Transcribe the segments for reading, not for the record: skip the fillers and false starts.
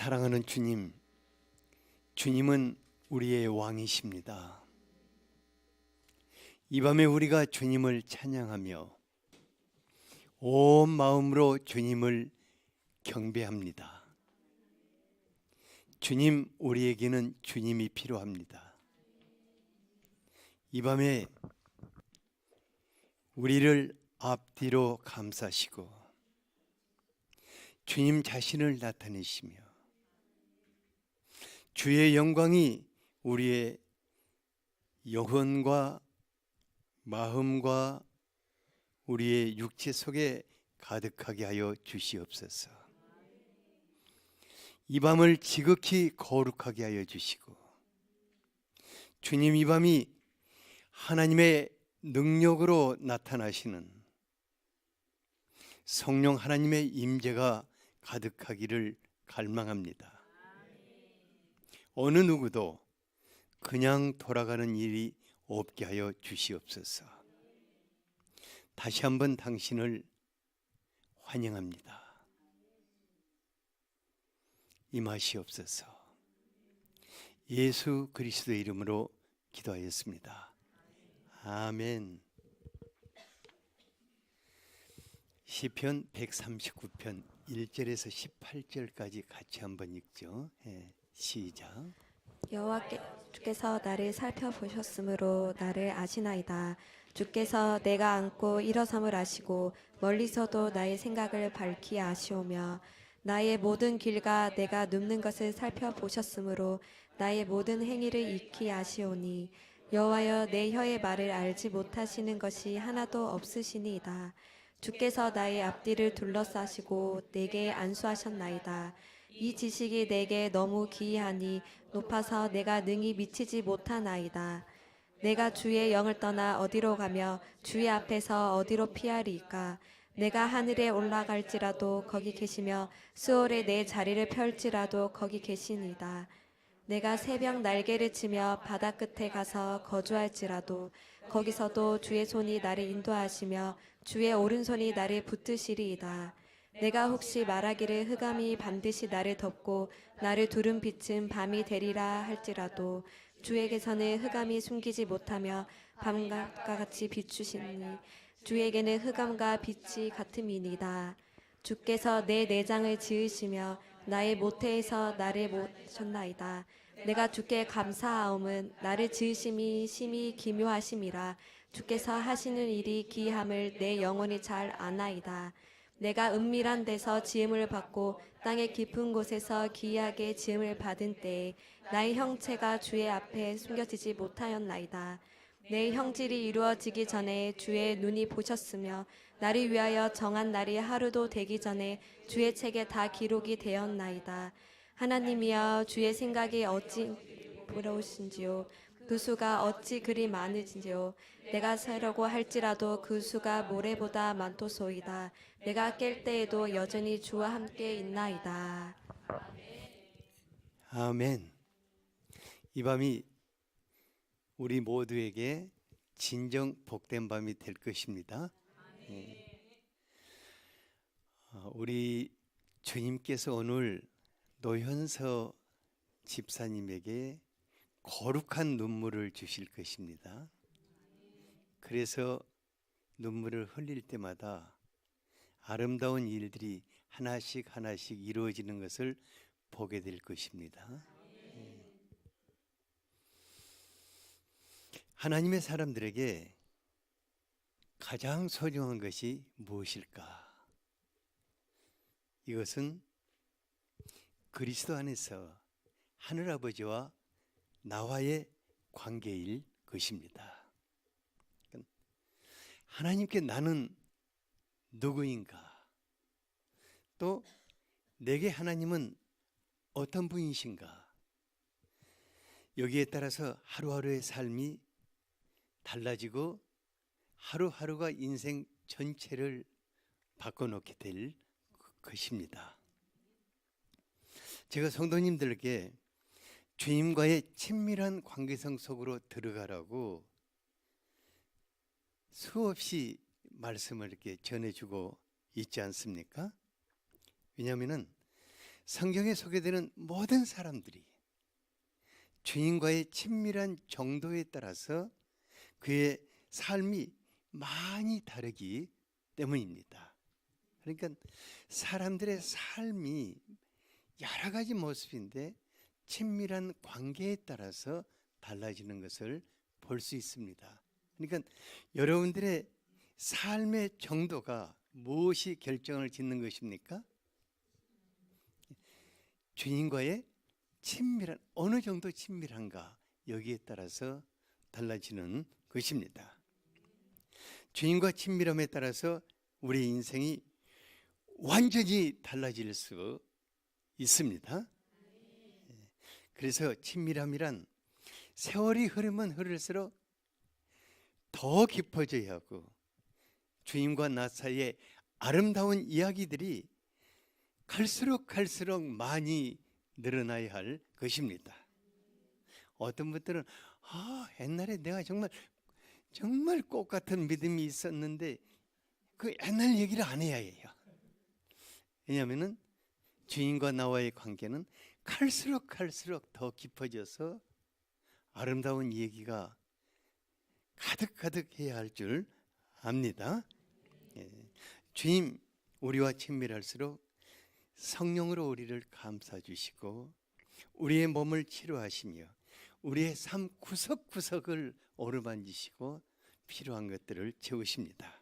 사랑하는 주님, 주님은 우리의 왕이십니다. 이 밤에 우리가 주님을 찬양하며 온 마음으로 주님을 경배합니다. 주님, 우리에게는 주님이 필요합니다. 이 밤에 우리를 앞뒤로 감싸시고 주님 자신을 나타내시며 주의 영광이 우리의 영혼과 마음과 우리의 육체 속에 가득하게 하여 주시옵소서. 이 밤을 지극히 거룩하게 하여 주시고 주님, 이 밤이 하나님의 능력으로 나타나시는 성령 하나님의 임재가 가득하기를 갈망합니다. 어느 누구도 그냥 돌아가는 일이 없게 하여 주시옵소서. 다시 한번 당신을 환영합니다. 임하시옵소서. 예수 그리스도의 이름으로 기도하였습니다. 아멘. 시편 139편 1절에서 18절까지 같이 한번 읽죠. 시작. 주께서 나를 살펴보셨으므로 나를 아시나이다. 주께서 내가 앉고 일어섬을 아시고 멀리서도 나의 생각을 밝히 아시오며 나의 모든 길과 내가 눕는 것을 살펴보셨으므로 나의 모든 행위를 익히 아시오니 여호와여, 내 혀의 말을 알지 못하시는 것이 하나도 없으시니이다. 주께서 나의 앞뒤를 둘러싸시고 내게 안수하셨나이다. 이 지식이 내게 너무 기이하니 높아서 내가 능히 미치지 못하나이다. 내가 주의 영을 떠나 어디로 가며 주의 앞에서 어디로 피하리이까. 내가 하늘에 올라갈지라도 거기 계시며 수월에 내 자리를 펼지라도 거기 계시니이다. 내가 새벽 날개를 치며 바다 끝에 가서 거주할지라도 거기서도 주의 손이 나를 인도하시며 주의 오른손이 나를 붙드시리이다. 내가 혹시 말하기를 흑암이 반드시 나를 덮고 나를 두른 빛은 밤이 되리라 할지라도 주에게서는 흑암이 숨기지 못하며 밤과 같이 비추시니 주에게는 흑암과 빛이 같음이니이다. 주께서 내 내장을 지으시며 나의 모태에서 나를 모셨나이다. 내가 주께 감사하옴은 나를 지으심이 심히 기묘하심이라. 주께서 하시는 일이 기이함을 내 영혼이 잘 아나이다. 내가 은밀한 데서 지음을 받고 땅의 깊은 곳에서 기이하게 지음을 받은 때에 나의 형체가 주의 앞에 숨겨지지 못하였나이다. 내 형질이 이루어지기 전에 주의 눈이 보셨으며 나를 위하여 정한 날이 하루도 되기 전에 주의 책에 다 기록이 되었나이다. 하나님이여, 주의 생각이 어찌 부러우신지요. 그 수가 어찌 그리 많으신지요. 내가 세려고 할지라도 그 수가 모래보다 많도소이다. 내가 깰 때에도 여전히 주와 함께 있나이다. 아멘. 이 밤이 우리 모두에게 진정 복된 밤이 될 것입니다. 우리 주님께서 오늘 노현서 집사님에게 거룩한 눈물을 주실 것입니다. 그래서 눈물을 흘릴 때마다 아름다운 일들이 하나씩 이루어지는 것을 보게 될 것입니다. 하나님의 사람들에게 가장 소중한 것이 무엇일까? 이것은 그리스도 안에서 하늘아버지와 나와의 관계일 것입니다. 하나님께 나는 누구인가? 또 내게 하나님은 어떤 분이신가? 여기에 따라서 하루하루의 삶이 달라지고 하루하루가 인생 전체를 바꿔놓게 될 것입니다. 제가 성도님들께 주님과의 친밀한 관계성 속으로 들어가라고 수없이 말씀을 이렇게 전해주고 있지 않습니까? 왜냐하면 성경에 소개되는 모든 사람들이 주님과의 친밀한 정도에 따라서 그의 삶이 많이 다르기 때문입니다. 그러니까 사람들의 삶이 여러 가지 모습인데 친밀한 관계에 따라서 달라지는 것을 볼 수 있습니다. 그러니까 여러분들의 삶의 정도가 무엇이 결정을 짓는 것입니까? 주님과의 친밀한, 어느 정도 친밀한가, 여기에 따라서 달라지는 것입니다. 주님과 친밀함에 따라서 우리 인생이 완전히 달라질 수 있습니다. 그래서 친밀함이란 세월이 흐르면 흐를수록 더 깊어져야 하고, 주님과 나 사이의 아름다운 이야기들이 갈수록 많이 늘어나야 할 것입니다. 어떤 분들은 옛날에 내가 정말 꽃 같은 믿음이 있었는데 그 옛날 얘기를 안 해야 해요. 왜냐하면 주님과 나와의 관계는 갈수록 더 깊어져서 아름다운 얘기가 가득 해야 할 줄 압니다. 주님, 우리와 친밀할수록 성령으로 우리를 감싸주시고 우리의 몸을 치료하시며 우리의 삶 구석구석을 어루만지시고 필요한 것들을 채우십니다.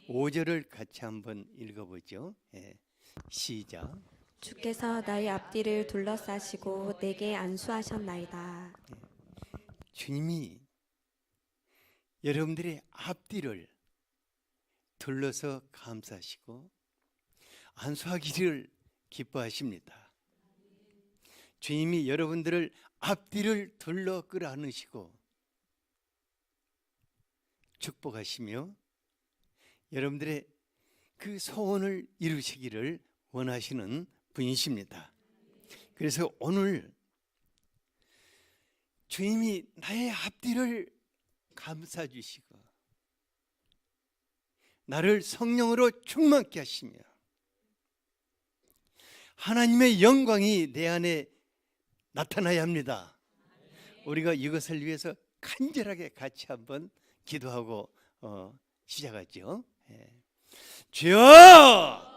5절을 같이 한번 읽어보죠. 시작. 주께서 나의 앞뒤를 둘러싸시고 내게 안수하셨나이다. 주님이 여러분들의 앞뒤를 둘러서 감싸시고 안수하기를 기뻐하십니다. 주님이 여러분들을 앞뒤를 둘러 끌어안으시고 축복하시며 여러분들의 그 소원을 이루시기를 원하시는 분이십니다. 그래서 오늘 주님이 나의 앞뒤를 감싸주시고 나를 성령으로 충만케 하시며 하나님의 영광이 내 안에 나타나야 합니다. 우리가 이것을 위해서 간절하게 같이 한번 기도하고 시작하죠. 주여!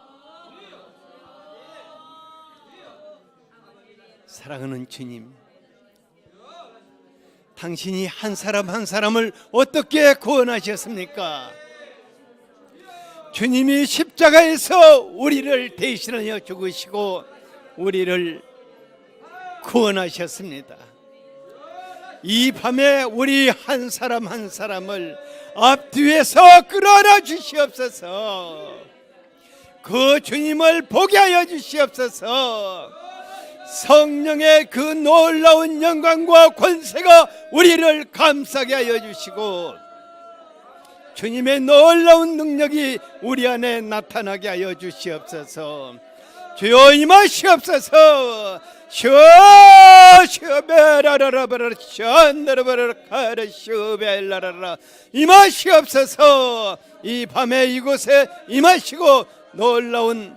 사랑하는 주님, 당신이 한 사람 한 사람을 어떻게 구원하셨습니까? 주님이 십자가에서 우리를 대신하여 죽으시고 우리를 구원하셨습니다. 이 밤에 우리 한 사람 한 사람을 앞뒤에서 끌어안아 주시옵소서. 그 주님을 보게 하여 주시옵소서. 성령의 그 놀라운 영광과 권세가 우리를 감싸게 하여 주시고 주님의 놀라운 능력이 우리 안에 나타나게 하여 주시옵소서. 주여 임하시옵소서. 임하시옵소서. 이 밤에 이곳에 임하시고 놀라운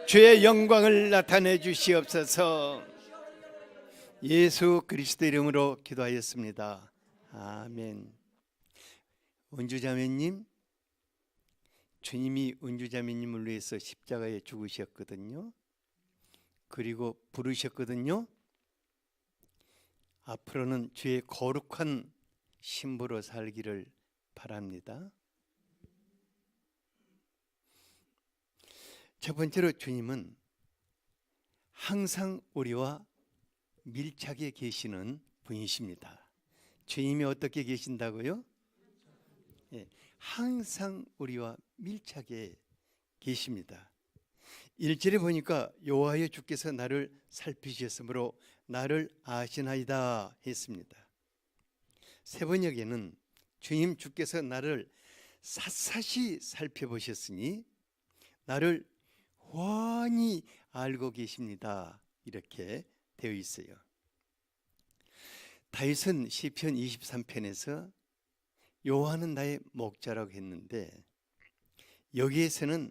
주의 영광을 나타내 주시옵소서. 예수 그리스도 이름으로 기도하였습니다. 아멘. 은주자매님, 주님이 은주자매님을 위해서 십자가에 죽으셨거든요. 그리고 부르셨거든요. 앞으로는 주의 거룩한 신부로 살기를 바랍니다. 첫 번째로 주님은 항상 우리와 밀착해 계시는 분이십니다. 주님이 어떻게 계신다고요? 항상 우리와 밀착해 계십니다. 1절에 보니까 여호와여 주께서 나를 살피셨으므로 나를 아시나이다 했습니다. 세 번역에는 주님 주께서 나를 샅샅이 살펴보셨으니 나를 훤히 알고 계십니다. 이렇게 되어 있어요. 다윗은 시편 23편에서 여호와는 나의 목자라고 했는데 여기에서는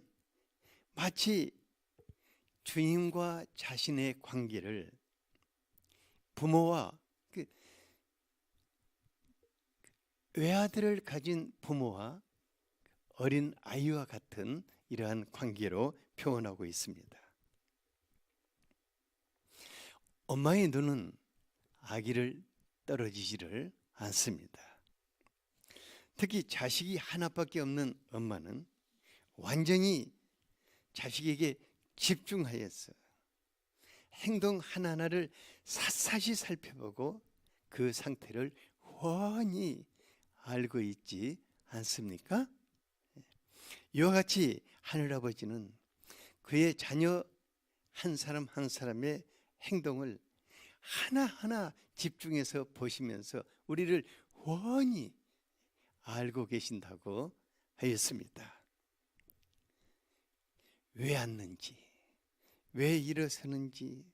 마치 주님과 자신의 관계를 부모와 외아들을 가진 부모와 어린 아이와 같은 이러한 관계로 표현하고 있습니다. 엄마의 눈은 아기를 떨어지지를 않습니다. 특히 자식이 하나밖에 없는 엄마는 완전히 자식에게 집중하여서 행동 하나하나를 샅샅이 살펴보고 그 상태를 훤히 알고 있지 않습니까? 이와 같이 하늘아버지는 그의 자녀 한 사람 한 사람의 행동을 하나하나 집중해서 보시면서 우리를 훤히 알고 계신다고 하였습니다. 왜 앉는지, 왜 일어서는지,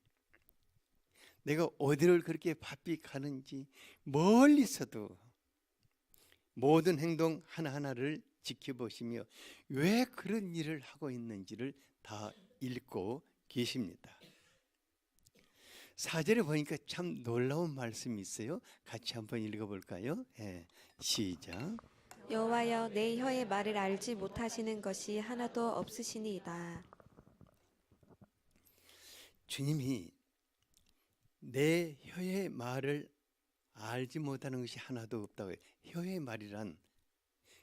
내가 어디를 그렇게 바삐 가는지 멀리서도 모든 행동 하나하나를 지켜보시며 왜 그런 일을 하고 있는지를 다 읽고 계십니다. 4절에 보니까 참 놀라운 말씀이 있어요. 같이 한번 읽어볼까요? 시작. 여호와여 내 혀의 말을 알지 못하시는 것이 하나도 없으시니이다. 주님이 내 혀의 말을 알지 못하는 것이 하나도 없다고 해요. 혀의 말이란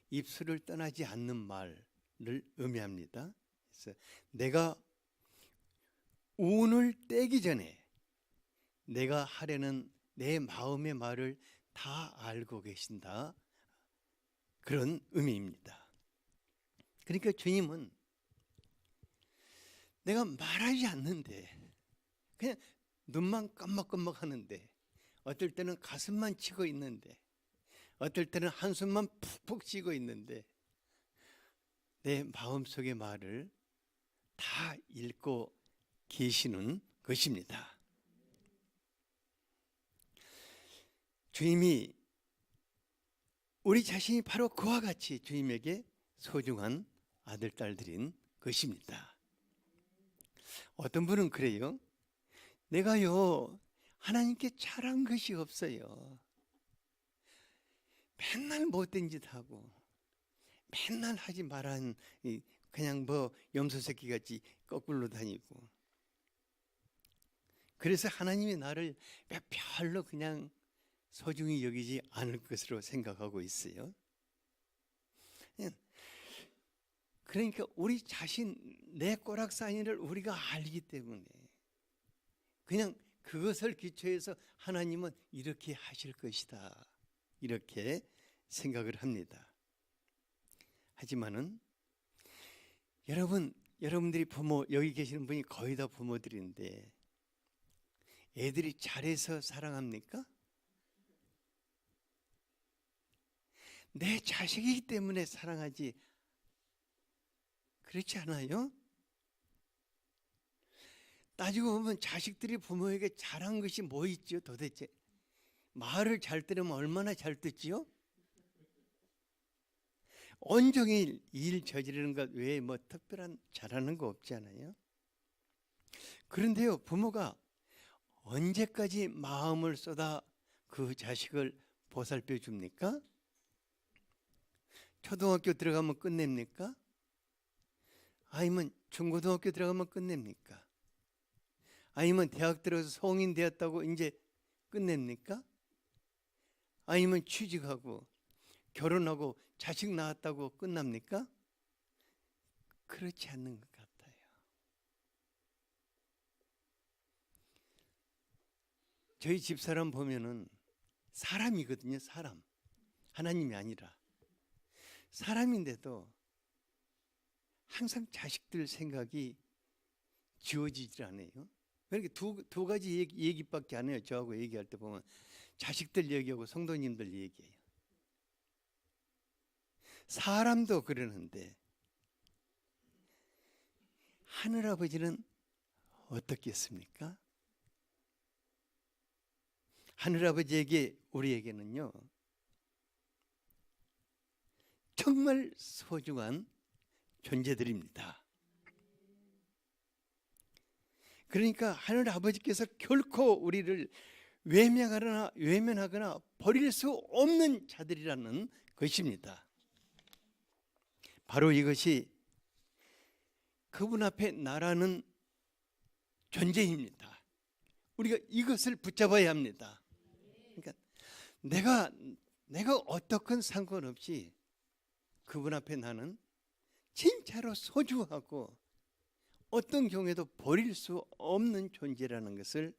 입술을 떠나지 않는 말을 의미합니다. 그래서 내가 운을 떼기 전에 내가 하려는 내 마음의 말을 다 알고 계신다. 그런 의미입니다. 그러니까 주님은 내가 말하지 않는데 그냥 눈만 깜빡깜빡 하는데 어떨 때는 가슴만 치고 있는데 어떨 때는 한숨만 푹푹 쉬고 있는데 내 마음속의 말을 다 읽고 계시는 것입니다. 주님이 우리 자신이 바로 그와 같이 주님에게 소중한 아들, 딸들인 것입니다. 어떤 분은 그래요. 내가요 하나님께 잘한 것이 없어요. 맨날 못된 짓 하고 맨날 하지 말한 그냥 뭐 염소 새끼 같이 거꾸로 다니고 그래서 하나님이 나를 별로 그냥 소중히 여기지 않을 것으로 생각하고 있어요. 그러니까 우리 자신 내 꼬락사니를 우리가 알기 때문에 그냥 그것을 기초해서 하나님은 이렇게 하실 것이다 이렇게 생각을 합니다. 하지만은 여러분들이 부모 여기 계시는 분이 거의 다 부모들인데 애들이 잘해서 사랑합니까? 내 자식이기 때문에 사랑하지 그렇지 않아요? 따지고 보면 자식들이 부모에게 잘한 것이 뭐 있죠 도대체? 말을 잘 들으면 얼마나 잘 듣지요? 온종일 일 저지르는 것 외에 뭐 특별한 잘하는 거 없잖아요. 그런데요 부모가 언제까지 마음을 쏟아 그 자식을 보살펴 줍니까? 초등학교 들어가면 끝냅니까? 아니면 중고등학교 들어가면 끝냅니까? 아니면 대학 들어서 성인 되었다고 이제 끝냅니까? 아니면 취직하고 결혼하고 자식 낳았다고 끝납니까? 그렇지 않는 것 같아요. 저희 집사람 보면은 사람이거든요. 사람. 하나님이 아니라 사람인데도 항상 자식들 생각이 지워지질 않아요. 그러니까 두 가지 얘기밖에 안 해요. 저하고 얘기할 때 보면 자식들 얘기하고 성도님들 얘기해요. 사람도 그러는데 하늘아버지는 어떻겠습니까? 하늘아버지에게 우리에게는요 정말 소중한 존재들입니다. 그러니까 하늘 아버지께서 결코 우리를 외면하거나 버릴 수 없는 자들이라는 것입니다. 바로 이것이 그분 앞에 나라는 존재입니다. 우리가 이것을 붙잡아야 합니다. 그러니까 내가 어떻건 상관없이 그분 앞에 나는 진짜로 소중하고 어떤 경우에도 버릴 수 없는 존재라는 것을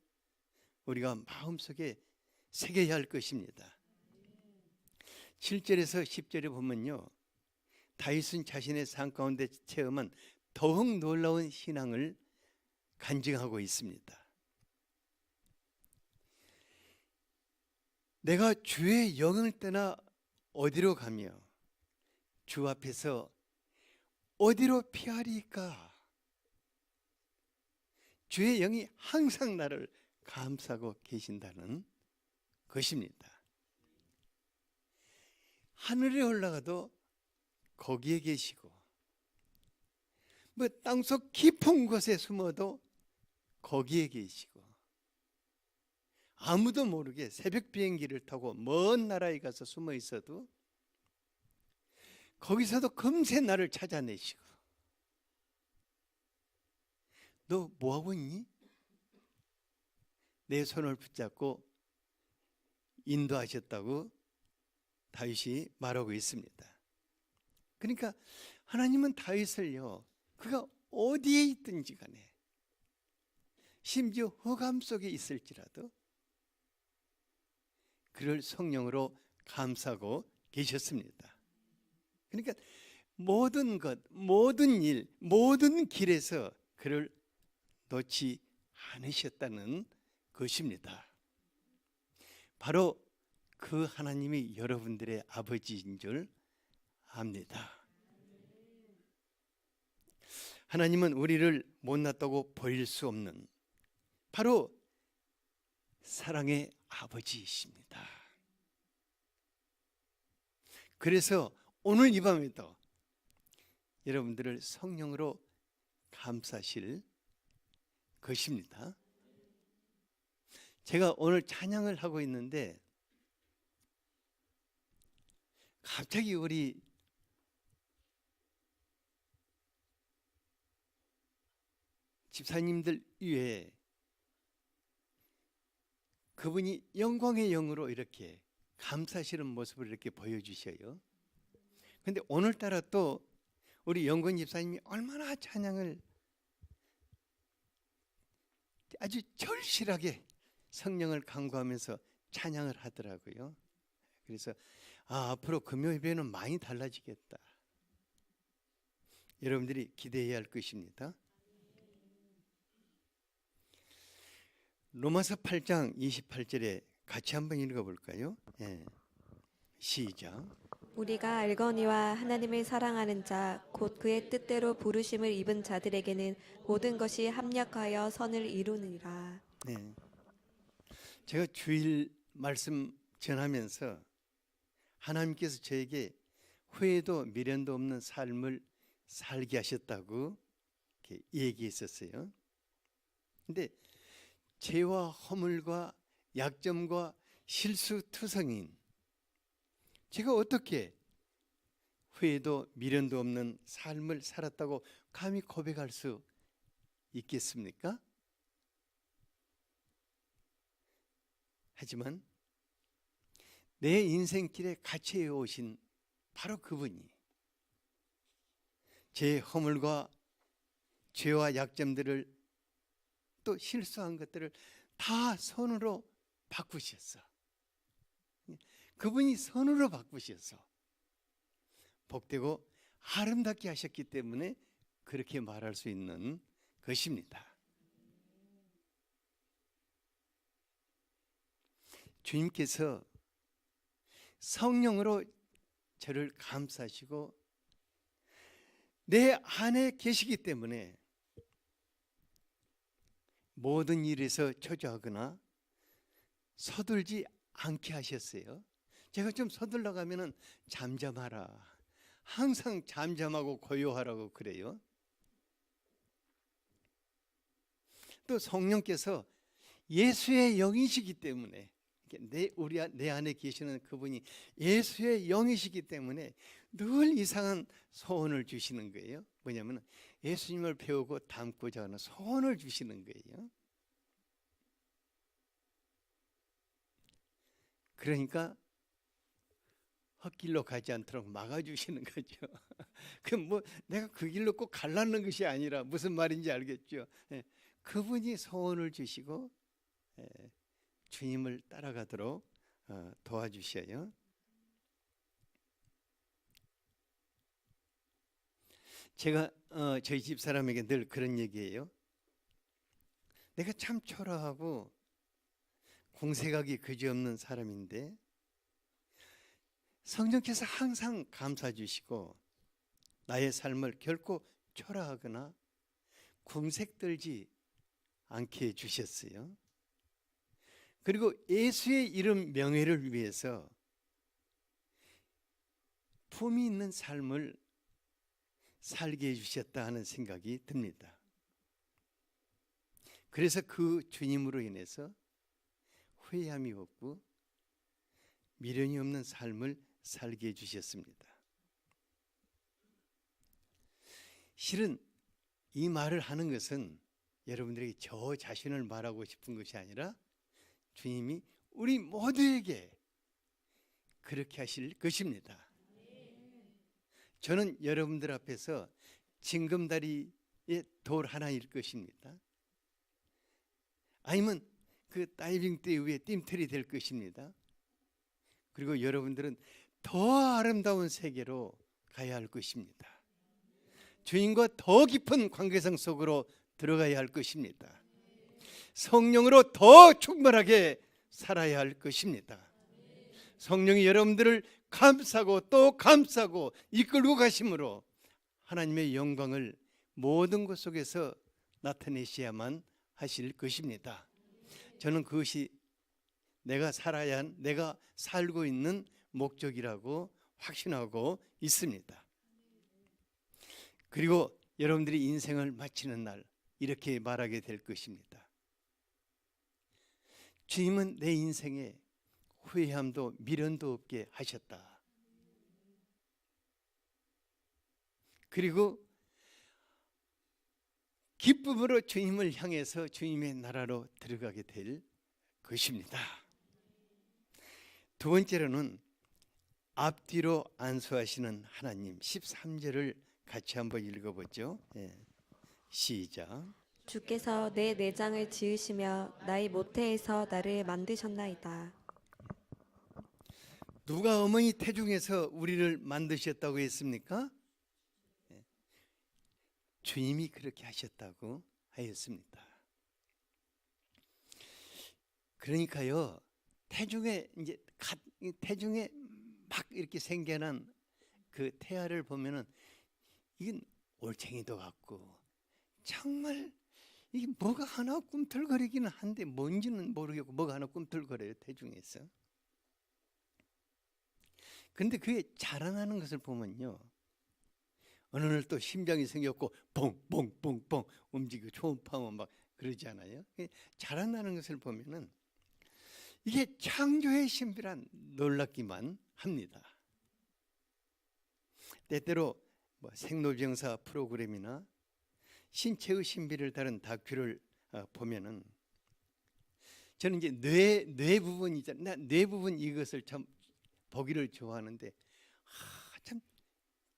우리가 마음속에 새겨야 할 것입니다. 7절에서 10절에 보면요, 다윗은 자신의 삶 가운데 체험한 더욱 놀라운 신앙을 간증하고 있습니다. 내가 주의 영을 떠나 어디로 가며 주 앞에서 어디로 피하리까? 주의 영이 항상 나를 감싸고 계신다는 것입니다. 하늘에 올라가도 거기에 계시고, 뭐 땅속 깊은 곳에 숨어도 거기에 계시고, 아무도 모르게 새벽 비행기를 타고 먼 나라에 가서 숨어 있어도 거기서도 금세 나를 찾아내시고, 너 뭐하고 있니? 내 손을 붙잡고 인도하셨다고 다윗이 말하고 있습니다. 그러니까 하나님은 다윗을요, 그가 어디에 있든지 간에, 심지어 흑암 속에 있을지라도 그를 성령으로 감싸고 계셨습니다. 그러니까 모든 것, 모든 일, 모든 길에서 그를 놓지 않으셨다는 것입니다. 바로 그 하나님이 여러분들의 아버지인 줄 압니다. 하나님은 우리를 못났다고 버릴 수 없는 바로 사랑의 아버지이십니다. 그래서 오늘 이 밤에도 여러분들을 성령으로 감싸실 것입니다. 제가 오늘 찬양을 하고 있는데 갑자기 우리 집사님들 위에 그분이 영광의 영으로 이렇게 감싸시는 모습을 이렇게 보여주셔요. 그런데 오늘따라 또 우리 영건 집사님이 얼마나 찬양을 아주 절실하게 성령을 간구하면서 찬양을 하더라고요. 그래서 앞으로 금요 예배는 많이 달라지겠다. 여러분들이 기대해야 할 것입니다. 로마서 8장 28절에 같이 한번 읽어볼까요? 예. 시작. 우리가 알거니와 하나님을 사랑하는 자 곧 그의 뜻대로 부르심을 입은 자들에게는 모든 것이 합력하여 선을 이루느니라. 네. 제가 주일 말씀 전하면서 하나님께서 저에게 후회도 미련도 없는 삶을 살게 하셨다고 이렇게 얘기했었어요. 근데 죄와 허물과 약점과 실수투성인 제가 어떻게 후회도 미련도 없는 삶을 살았다고 감히 고백할 수 있겠습니까? 하지만 내 인생길에 같이 해오신 바로 그분이 제 허물과 죄와 약점들을 또 실수한 것들을 다 선으로 바꾸셨어. 그분이 선으로 바꾸셔서 복되고 아름답게 하셨기 때문에 그렇게 말할 수 있는 것입니다. 주님께서 성령으로 저를 감싸시고 내 안에 계시기 때문에 모든 일에서 초조하거나 서둘지 않게 하셨어요. 제가 좀 서둘러 가면은 잠잠하라. 항상 잠잠하고 고요하라고 그래요. 또 성령께서 예수의 영이시기 때문에 내 안에 계시는 그분이 예수의 영이시기 때문에 늘 이상한 소원을 주시는 거예요. 뭐냐면 예수님을 배우고 닮고자 하는 소원을 주시는 거예요. 그러니까 헛길로 가지 않도록 막아주시는 거죠. 그럼 뭐 내가 그 길로 꼭 가려는 것이 아니라 무슨 말인지 알겠죠. 그분이 소원을 주시고 주님을 따라가도록 도와주셔요. 제가 저희 집 사람에게 늘 그런 얘기예요. 내가 참 초라하고 공색하기 그지없는 사람인데 성령께서 항상 감싸 주시고 나의 삶을 결코 초라하거나 궁색들지 않게 해주셨어요. 그리고 예수의 이름 명예를 위해서 품이 있는 삶을 살게 해주셨다 하는 생각이 듭니다. 그래서 그 주님으로 인해서 후회함이 없고 미련이 없는 삶을 살게 해주셨습니다. 실은 이 말을 하는 것은 여러분들에게 저 자신을 말하고 싶은 것이 아니라 주님이 우리 모두에게 그렇게 하실 것입니다. 저는 여러분들 앞에서 징검다리의 돌 하나일 것입니다. 아니면 그 다이빙 대 위에 뜀틀이 될 것입니다. 그리고 여러분들은 더 아름다운 세계로 가야 할 것입니다. 주님과 더 깊은 관계성 속으로 들어가야 할 것입니다. 성령으로 더 충만하게 살아야 할 것입니다. 성령이 여러분들을 감싸고 또 감싸고 이끌고 가심으로 하나님의 영광을 모든 것 속에서 나타내셔야만 하실 것입니다. 저는 그것이 내가 살아야 한, 내가 살고 있는 목적이라고 확신하고 있습니다. 그리고 여러분들이 인생을 마치는 날 이렇게 말하게 될 것입니다. 주님은 내 인생에 후회함도 미련도 없게 하셨다. 그리고 기쁨으로 주님을 향해서 주님의 나라로 들어가게 될 것입니다. 두 번째로는 앞뒤로 안수하시는 하나님, 13절을 같이 한번 읽어보죠. 시작. 주께서 내 내장을 지으시며 나의 모태에서 나를 만드셨나이다. 누가 어머니 태중에서 우리를 만드셨다고 했습니까? 주님이 그렇게 하셨다고 하였습니다. 그러니까요, 태중에 막 이렇게 생겨난 그 태아를 보면은 이건 올챙이도 같고 정말 이게 뭐가 하나 꿈틀거리기는 한데 뭔지는 모르겠고 뭐가 하나 꿈틀거려요, 태중에서. 그런데 그게 자라나는 것을 보면요, 어느 날 또 심장이 생겼고 뽕뽕뽕뽕 움직이고 초음파고 막 그러잖아요. 자라나는 것을 보면은 이게 창조의 신비란 놀랍기만 합니다. 때때로 생로병사 프로그램이나 신체의 신비를 다룬 다큐를 보면은 저는 이제 뇌 부분 있잖아요. 뇌 부분 이것을 참 보기를 좋아하는데 참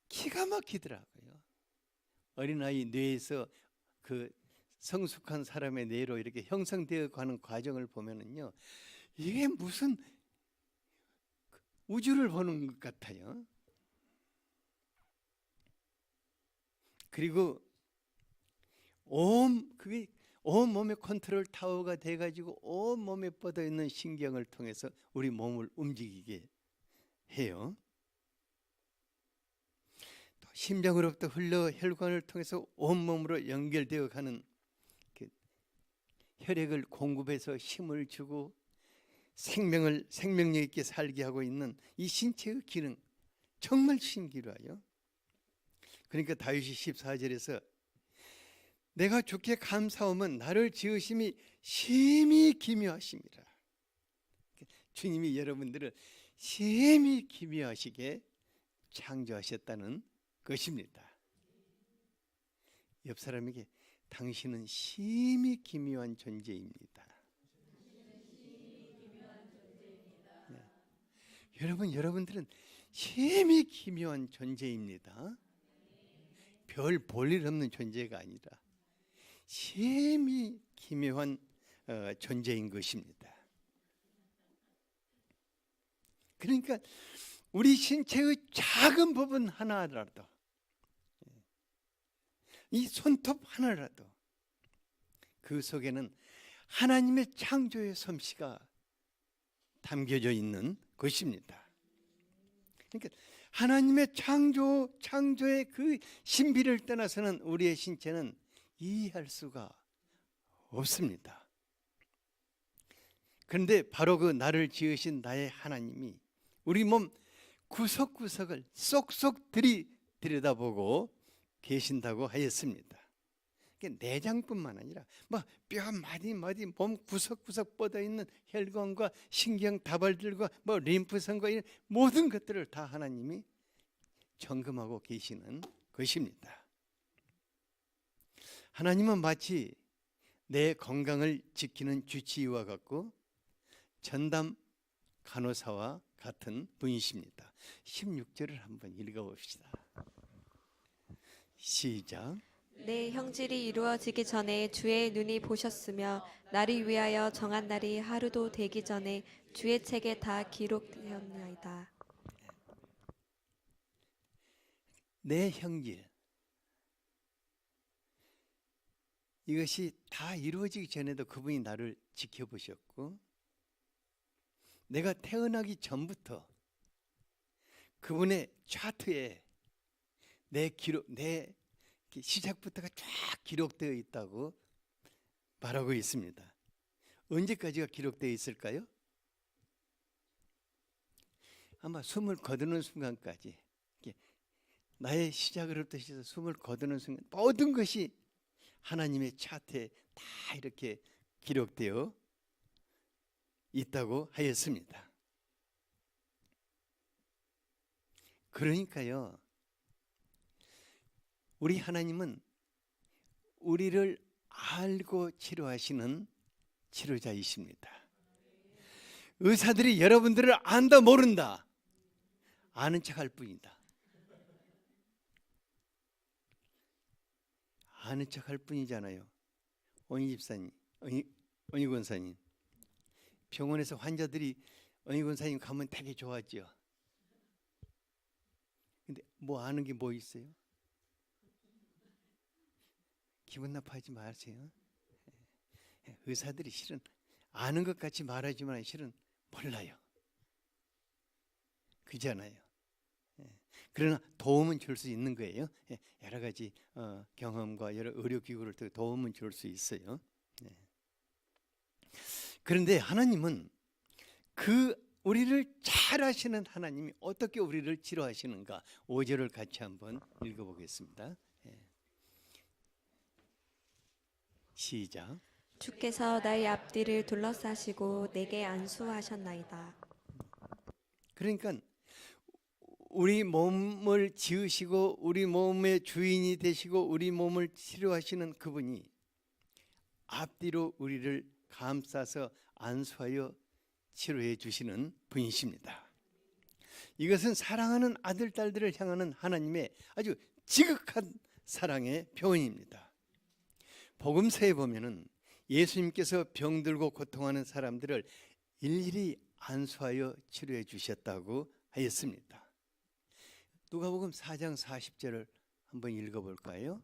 기가 막히더라고요. 어린아이 뇌에서 그 성숙한 사람의 뇌로 이렇게 형성되어 가는 과정을 보면은요, 이게 무슨 우주를 보는 것 같아요. 그리고 그게 온 몸의 컨트롤 타워가 돼가지고 온 몸에 뻗어 있는 신경을 통해서 우리 몸을 움직이게 해요. 또 심장으로부터 흘러 혈관을 통해서 온 몸으로 연결되어 가는 혈액을 공급해서 힘을 주고 생명력 있게 살게 하고 있는 이 신체의 기능, 정말 신기로워요. 그러니까 다윗이 14절에서 내가 주께 감사하면 나를 지으심이 심히 기묘하심이라. 주님이 여러분들을 심히 기묘하시게 창조하셨다는 것입니다. 옆 사람에게 당신은 심히 기묘한 존재입니다. 네. 여러분들은 심히 기묘한 존재입니다. 별 볼일 없는 존재가 아니라 심히 기묘한 존재인 것입니다. 그러니까 우리 신체의 작은 부분 하나라도, 이 손톱 하나라도 그 속에는 하나님의 창조의 솜씨가 담겨져 있는 것입니다. 그러니까 하나님의 창조의 그 신비를 떠나서는 우리의 신체는 이해할 수가 없습니다. 그런데 바로 그 나를 지으신 나의 하나님이 우리 몸 구석구석을 쏙쏙 들여다보고 계신다고 하였습니다. 내장뿐만 아니라 뼈 마디 몸 구석구석 뻗어 있는 혈관과 신경 다발들과 림프선과 이런 모든 것들을 다 하나님이 점검하고 계시는 것입니다. 하나님은 마치 내 건강을 지키는 주치의와 같고 전담 간호사와 같은 분이십니다. 16절을 한번 읽어봅시다. 시작. 내 형질이 이루어지기 전에 주의 눈이 보셨으며 나를 위하여 정한 날이 하루도 되기 전에 주의 책에 다 기록되었나이다. 내 형질, 이것이 다 이루어지기 전에도 그분이 나를 지켜보셨고 내가 태어나기 전부터 그분의 차트에 내 시작부터가 쫙 기록되어 있다고 말하고 있습니다. 언제까지가 기록되어 있을까요? 아마 숨을 거두는 순간까지, 나의 시작으로부터 시작해서 숨을 거두는 순간 모든 것이 하나님의 차트에 다 이렇게 기록되어 있다고 하였습니다. 그러니까요, 우리 하나님은 우리를 알고 치료하시는 치료자이십니다. 의사들이 여러분들을 안다 모른다, 아는 척할 뿐이다. 아는 척할 뿐이잖아요. 언니 집사님, 언니 권사님, 병원에서 환자들이 언니 권사님 가면 되게 좋아하죠. 근데 아는 게 뭐 있어요? 기분 나빠하지 마세요. 의사들이 실은 아는 것 같이 말하지만 실은 몰라요. 그잖아요. 그러나 도움은 줄 수 있는 거예요. 여러 가지 경험과 여러 의료기구를 통해 도움은 줄 수 있어요. 그런데 하나님은 우리를 잘 아시는 하나님이 어떻게 우리를 치료하시는가, 5절을 같이 한번 읽어보겠습니다. 시작. 주께서 나의 앞뒤를 둘러싸시고 내게 안수하셨나이다. 그러니까 우리 몸을 지으시고 우리 몸의 주인이 되시고 우리 몸을 치료하시는 그분이 앞뒤로 우리를 감싸서 안수하여 치료해 주시는 분이십니다. 이것은 사랑하는 아들, 딸들을 향하는 하나님의 아주 지극한 사랑의 표현입니다. 복음서에 보면은 예수님께서 병들고 고통하는 사람들을 일일이 안수하여 치료해 주셨다고 하였습니다. 누가복음 4장 40절을 한번 읽어볼까요?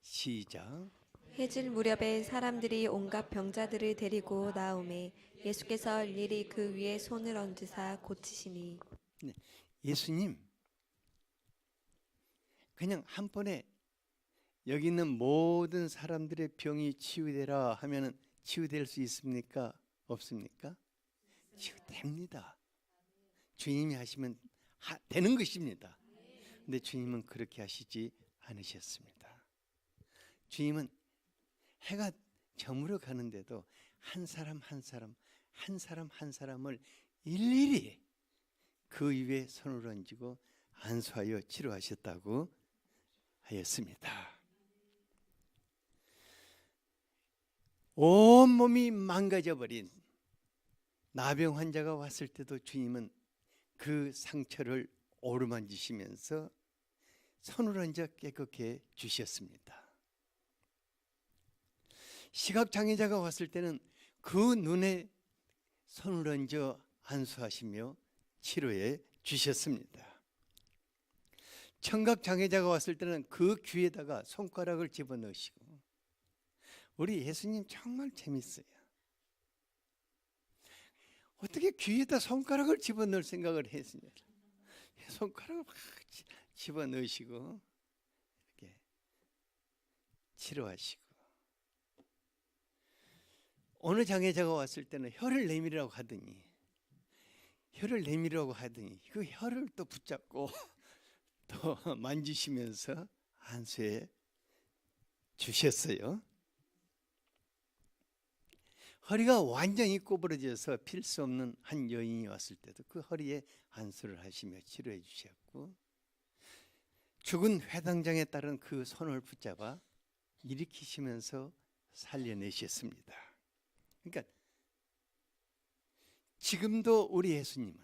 시작. 해질 무렵에 사람들이 온갖 병자들을 데리고 나오매 예수께서 일일이 그 위에 손을 얹으사 고치시니. 예수님 그냥 한 번에 여기 있는 모든 사람들의 병이 치유되라 하면은 치유될 수 있습니까? 없습니까? 치유됩니다. 주님이 하시면 되는 것입니다. 근데 주님은 그렇게 하시지 않으셨습니다. 주님은 해가 저물어 가는데도 한 사람 한 사람 한 사람 한 사람을 일일이 그 위에 손을 얹고 안수하여 치료하셨다고 하였습니다. 온몸이 망가져버린 나병 환자가 왔을 때도 주님은 그 상처를 어루만지시면서 손을 얹어 깨끗게 주셨습니다. 시각장애자가 왔을 때는 그 눈에 손을 얹어 안수하시며 치료해 주셨습니다. 청각장애자가 왔을 때는 그 귀에다가 손가락을 집어넣으시고, 우리 예수님 정말 재밌어요. 어떻게 귀에다 손가락을 집어넣을 생각을 했습니까? 손가락을 막 집어넣으시고 이렇게 치료하시고, 어느 장애자가 왔을 때는 혀를 내밀으라고 하더니 그 혀를 또 붙잡고 또 만지시면서 안수해 주셨어요. 허리가 완전히 꼬부러져서 필 수 없는 한 여인이 왔을 때도 그 허리에 안수를 하시며 치료해 주셨고, 죽은 회당장에 따른 그 손을 붙잡아 일으키시면서 살려내셨습니다. 그러니까 지금도 우리 예수님은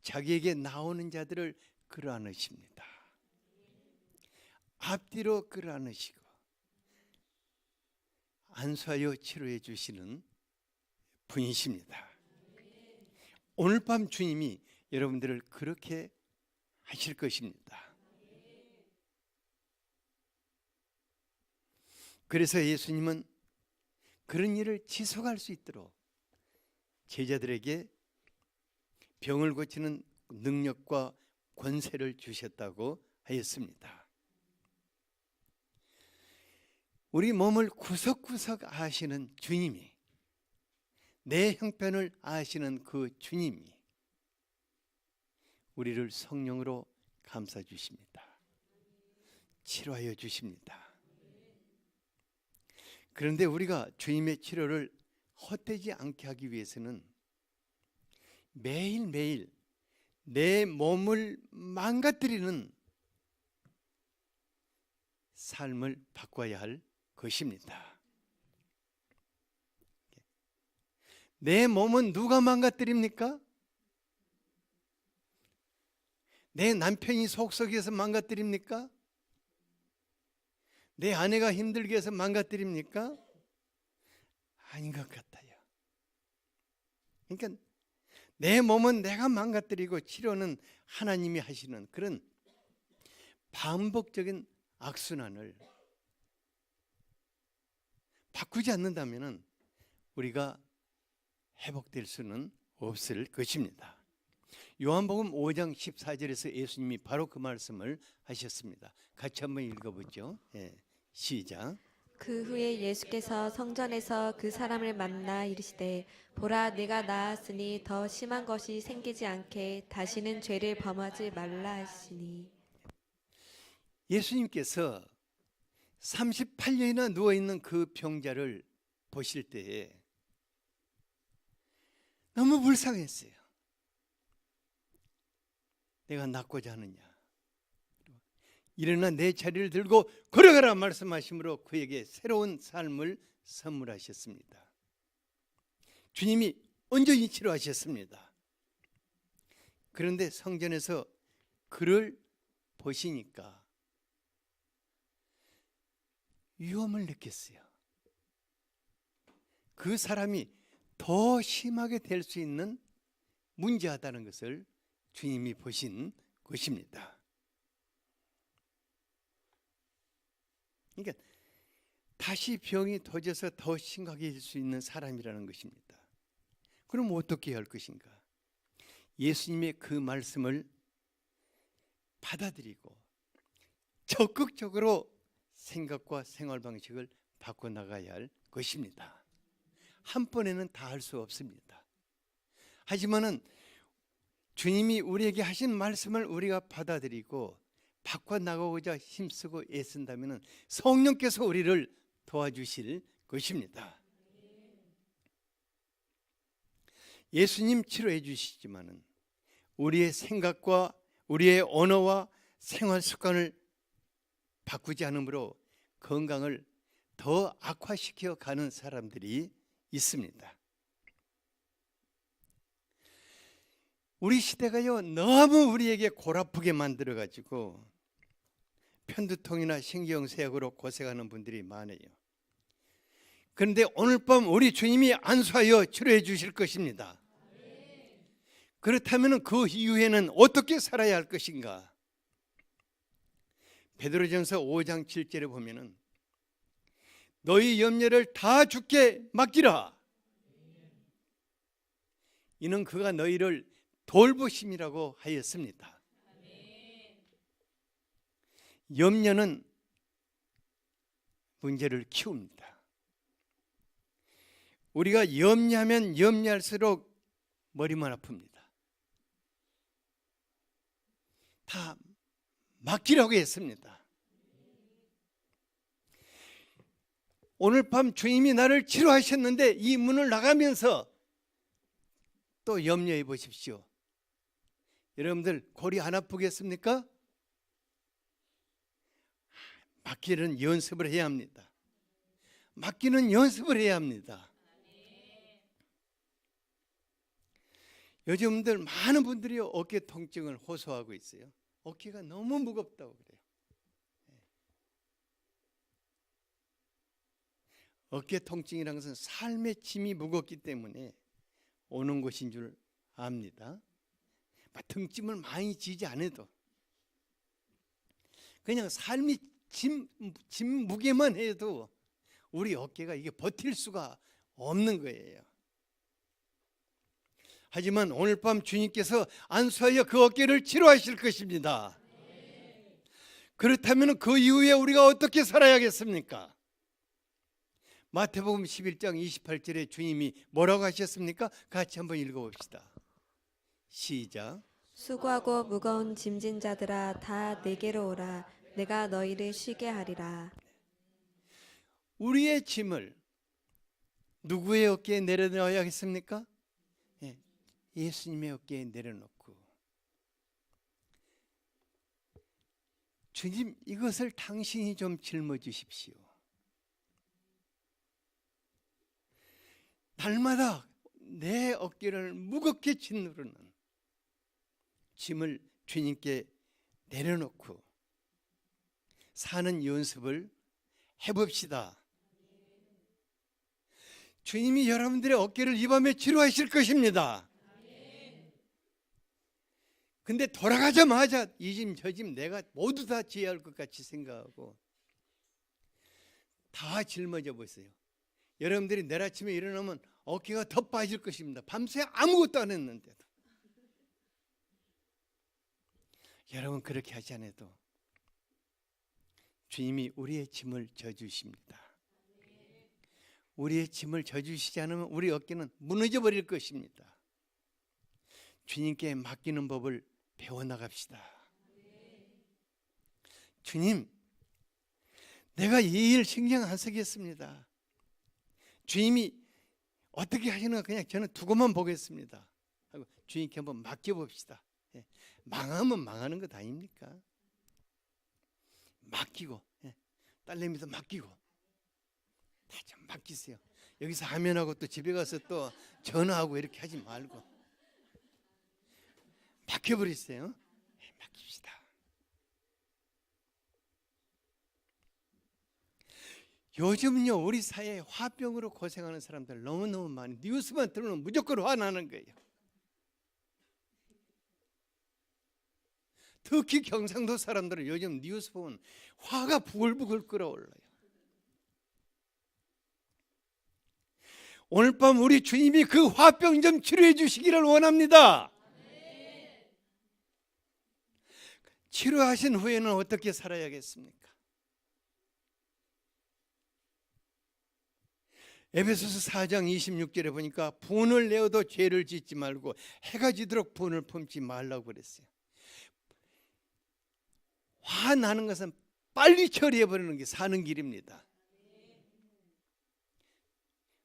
자기에게 나오는 자들을 끌어안으십니다. 앞뒤로 끌어안으시고 안수하여 치료해 주시는 분이십니다. 오늘 밤 주님이 여러분들을 그렇게 하실 것입니다. 그래서 예수님은 그런 일을 지속할 수 있도록 제자들에게 병을 고치는 능력과 권세를 주셨다고 하였습니다. 우리 몸을 구석구석 아시는 주님이, 내 형편을 아시는 그 주님이 우리를 성령으로 감싸 주십니다. 치료하여 주십니다. 그런데 우리가 주님의 치료를 헛되지 않게 하기 위해서는 매일매일 내 몸을 망가뜨리는 삶을 바꿔야 할 것입니다. 내 몸은 누가 망가뜨립니까? 내 남편이 속썩여서 망가뜨립니까? 내 아내가 힘들게 해서 망가뜨립니까? 아닌 것 같아요. 그러니까 내 몸은 내가 망가뜨리고 치료는 하나님이 하시는 그런 반복적인 악순환을 바꾸지 않는다면 우리가 회복될 수는 없을 것입니다. 요한복음 5장 14절에서 예수님이 바로 그 말씀을 하셨습니다. 같이 한번 읽어보죠. 시작. 그 후에 예수께서 성전에서 그 사람을 만나 이르시되 보라 내가 나았으니 더 심한 것이 생기지 않게 다시는 죄를 범하지 말라 하시니. 예수님께서 38년이나 누워있는 그 병자를 보실 때에 너무 불쌍했어요. 내가 낫고자 하느냐, 일어나 내 자리를 들고 걸어가라 말씀하심으로 그에게 새로운 삶을 선물하셨습니다. 주님이 온전히 치료하셨습니다. 그런데 성전에서 그를 보시니까 위험을 느꼈어요. 그 사람이 더 심하게 될 수 있는 문제하다는 것을 주님이 보신 것입니다. 그러니까 다시 병이 터져서 더 심각해질 수 있는 사람이라는 것입니다. 그럼 어떻게 해야 할 것인가? 예수님의 그 말씀을 받아들이고 적극적으로 생각과 생활 방식을 바꿔나가야 할 것입니다. 한 번에는 다 할 수 없습니다. 하지만은 주님이 우리에게 하신 말씀을 우리가 받아들이고 바꿔나가고자 힘쓰고 애쓴다면 성령께서 우리를 도와주실 것입니다. 예수님 치료해 주시지만은 우리의 생각과 우리의 언어와 생활 습관을 바꾸지 않으므로 건강을 더 악화시켜 가는 사람들이 있습니다. 우리 시대가요, 너무 우리에게 골아프게 만들어 가지고 편두통이나 신경쇠약으로 고생하는 분들이 많아요. 그런데 오늘 밤 우리 주님이 안수하여 치료해 주실 것입니다. 그렇다면 그 이후에는 어떻게 살아야 할 것인가? 베드로전서 5장 7절에 보면은 너희 염려를 다 주께 맡기라. 이는 그가 너희를 돌보심이라고 하였습니다. 염려는 문제를 키웁니다. 우리가 염려하면 염려할수록 머리만 아픕니다. 다 맡기라고 했습니다. 오늘 밤 주님이 나를 치료하셨는데 이 문을 나가면서 또 염려해 보십시오. 여러분들 골이 안 아프겠습니까? 맡기는 연습을 해야 합니다. 맡기는 연습을 해야 합니다. 요즘들 많은 분들이 어깨 통증을 호소하고 있어요. 어깨가 너무 무겁다고 그래요. 어깨 통증이라는 것은 삶의 짐이 무겁기 때문에 오는 것인 줄 압니다. 등짐을 많이 지지 않아도 그냥 삶이 짐 무게만 해도 우리 어깨가 이게 버틸 수가 없는 거예요. 하지만 오늘 밤 주님께서 안수하여 그 어깨를 치료하실 것입니다. 그렇다면 그 이후에 우리가 어떻게 살아야겠습니까? 마태복음 11장 28절에 주님이 뭐라고 하셨습니까? 같이 한번 읽어봅시다. 시작. 수고하고 무거운 짐진 자들아 다 내게로 오라. 내가 너희를 쉬게 하리라. 우리의 짐을 누구의 어깨에 내려놓아야겠습니까? 예수님의 어깨에 내려놓고 주님 이것을 당신이 좀 짊어지십시오. 날마다 내 어깨를 무겁게 짓누르는 짐을 주님께 내려놓고 사는 연습을 해봅시다. 주님이 여러분들의 어깨를 이 밤에 치료하실 것입니다. 근데 돌아가자마자 이 짐 저 짐 내가 모두 다 지어야 할 것 같이 생각하고 다 짊어져 보세요. 여러분들이 내일 아침에 일어나면 어깨가 더 빠질 것입니다. 밤새 아무것도 안 했는데도. 여러분 그렇게 하지 않아도 주님이 우리의 짐을 져주십니다. 우리의 짐을 져주시지 않으면 우리 어깨는 무너져 버릴 것입니다. 주님께 맡기는 법을 배워나갑시다. 주님, 내가 이 일 신경 안 쓰겠습니다. 주님이 어떻게 하시는가 그냥 저는 두고만 보겠습니다. 하고 주님께 한번 맡겨봅시다. 망하면 망하는 것 아닙니까? 맡기고 딸내미도 맡기고 다 좀 맡기세요. 여기서 하면하고 또 집에 가서 또 전화하고 이렇게 하지 말고 맡겨버리세요. 맡깁시다. 요즘요 우리 사회에 화병으로 고생하는 사람들 너무너무 많이 뉴스만 들으면 무조건 화나는 거예요. 특히 경상도 사람들은 요즘 뉴스 보면 화가 부글부글 끓어올라요. 오늘 밤 우리 주님이 그 화병 좀 치료해 주시기를 원합니다. 치료하신 후에는 어떻게 살아야겠습니까? 에베소서 4장 26절에 보니까 분을 내어도 죄를 짓지 말고 해가 지도록 분을 품지 말라고 그랬어요. 화나는 것은 빨리 처리해버리는 게 사는 길입니다.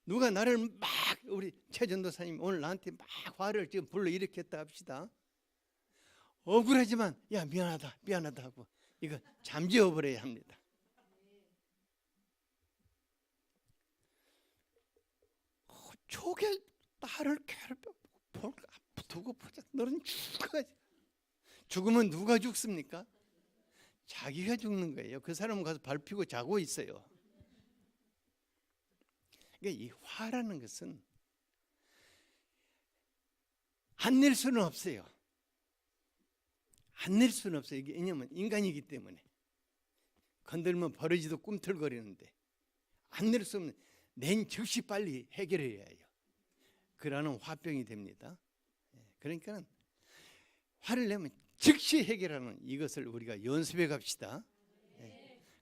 누가 나를 막 우리 최 전도사님 오늘 나한테 막 화를 지금 불러일으켰다 합시다. 억울하지만 야 미안하다 미안하다 하고 이거 잠재워 버려야 합니다. 저게 나를 괴롭혀 두고 보자. 너는 죽어야지. 죽으면 누가 죽습니까? 자기가 죽는 거예요. 그 사람은 가서 밟히고 자고 있어요. 그러니까 이 화라는 것은 안 낼 수는 없어요. 안 낼 수는 없어요. 이게 왜냐면 인간이기 때문에 건들면 버러지도 꿈틀거리는데 안 낼 수 없는 낸 즉시 빨리 해결해야 해요. 그러는 화병이 됩니다. 그러니까 화를 내면 즉시 해결하는 이것을 우리가 연습해 갑시다.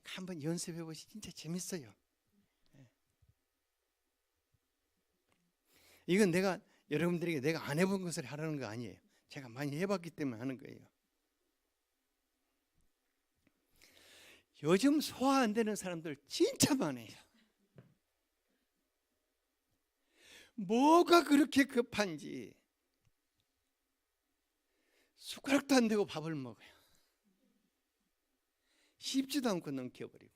한번 연습해 보시. 진짜 재밌어요. 이건 내가 여러분들에게 내가 안 해본 것을 하라는 거 아니에요. 제가 많이 해봤기 때문에 하는 거예요. 요즘 소화 안 되는 사람들 진짜 많아요. 뭐가 그렇게 급한지 숟가락도 안 대고 밥을 먹어요. 씹지도 않고 넘겨버리고.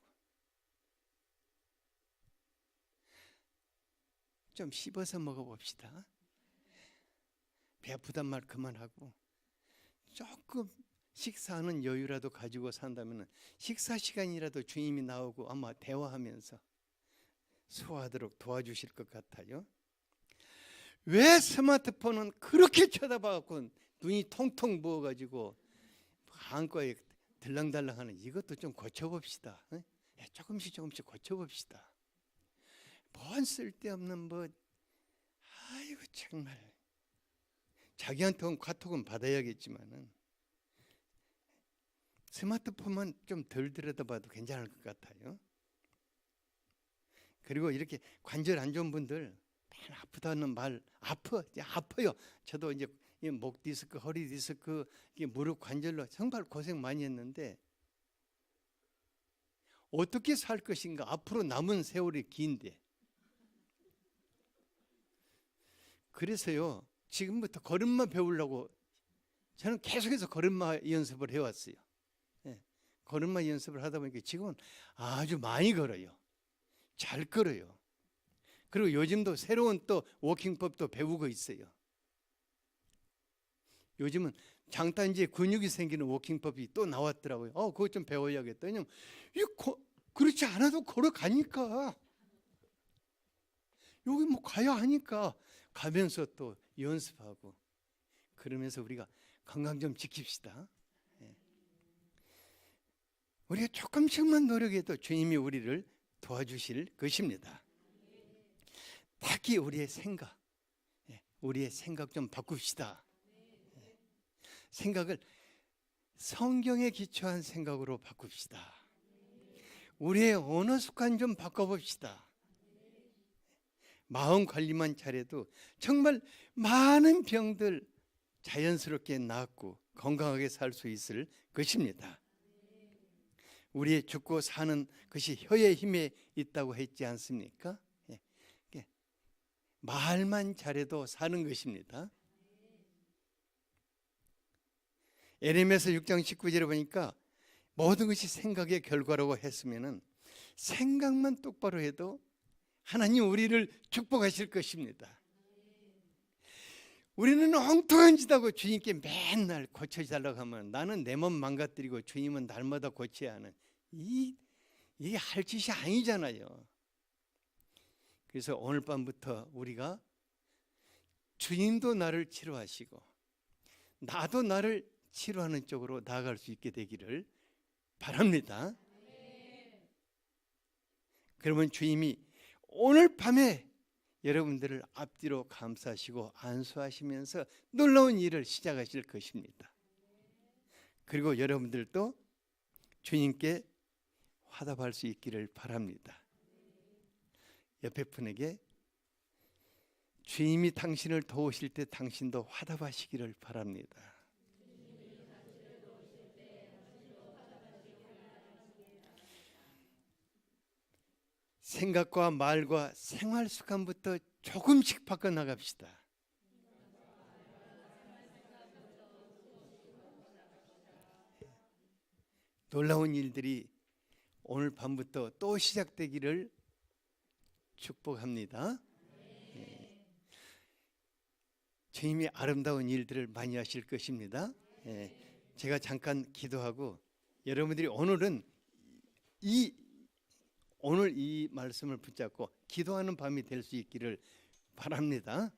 좀 씹어서 먹어봅시다. 배아프단 말 그만하고 조금 식사하는 여유라도 가지고 산다면 식사 시간이라도 주님이 나오고 아마 대화하면서 소화하도록 도와주실 것 같아요. 왜 스마트폰은 그렇게 쳐다봐갖고 눈이 통통 부어가지고 안과에 들랑달랑하는 이것도 좀 고쳐봅시다. 조금씩 고쳐봅시다. 뭔 쓸데없는 뭐 아이고 정말 자기한테 카톡은 받아야겠지만은 스마트폰만 좀 덜 들여다봐도 괜찮을 것 같아요. 그리고 이렇게 관절 안 좋은 분들 아프다는 말 아파요. 저도 이제 목 디스크, 허리 디스크, 무릎 관절로 정말 고생 많이 했는데 어떻게 살 것인가? 앞으로 남은 세월이 긴데. 그래서요 지금부터 걸음마 배우려고 저는 계속해서 걸음마 연습을 해왔어요. 걸음마 연습을 하다 보니까 지금은 아주 많이 걸어요. 잘 걸어요. 그리고 요즘도 새로운 또 워킹법도 배우고 있어요. 요즘은 장단지에 근육이 생기는 워킹법이 또 나왔더라고요. 그거 좀 배워야겠다. 왜냐면 그렇지 않아도 걸어가니까 여기 뭐 가야 하니까 가면서 또 연습하고 그러면서 우리가 건강 좀 지킵시다. 우리가 조금씩만 노력해도 주님이 우리를 도와주실 것입니다. 특히 우리의 생각 좀 바꿉시다. 생각을 성경에 기초한 생각으로 바꿉시다. 우리의 언어 습관 좀 바꿔봅시다. 마음 관리만 잘해도 정말 많은 병들 자연스럽게 낫고 건강하게 살 수 있을 것입니다. 우리의 죽고 사는 것이 혀의 힘에 있다고 했지 않습니까? 말만 잘해도 사는 것입니다. 에레미야서 6장 19절에 보니까 모든 것이 생각의 결과라고 했으면은 생각만 똑바로 해도 하나님 우리를 축복하실 것입니다. 우리는 엉뚱한 짓 하고 주님께 맨날 고쳐달라고 하면 나는 내 몸 망가뜨리고 주님은 날마다 고쳐야 하는 이게 할 짓이 아니잖아요. 그래서 오늘 밤부터 우리가 주님도 나를 치료하시고 나도 나를 치료하는 쪽으로 나아갈 수 있게 되기를 바랍니다. 그러면 주님이 오늘 밤에 여러분들을 앞뒤로 감싸시고 안수하시면서 놀라운 일을 시작하실 것입니다. 그리고 여러분들도 주님께 화답할 수 있기를 바랍니다. 옆에 분에게 주님이 당신을 도우실 때 당신도 화답하시기를 바랍니다. 생각과 말과 생활 습관부터 조금씩 바꿔 나갑시다. 놀라운 일들이 오늘 밤부터 또 시작되기를 축복합니다. 주님이 아름다운 일들을 많이 하실 것입니다. 제가 잠깐 기도하고 여러분들이 오늘 이 말씀을 붙잡고 기도하는 밤이 될 수 있기를 바랍니다.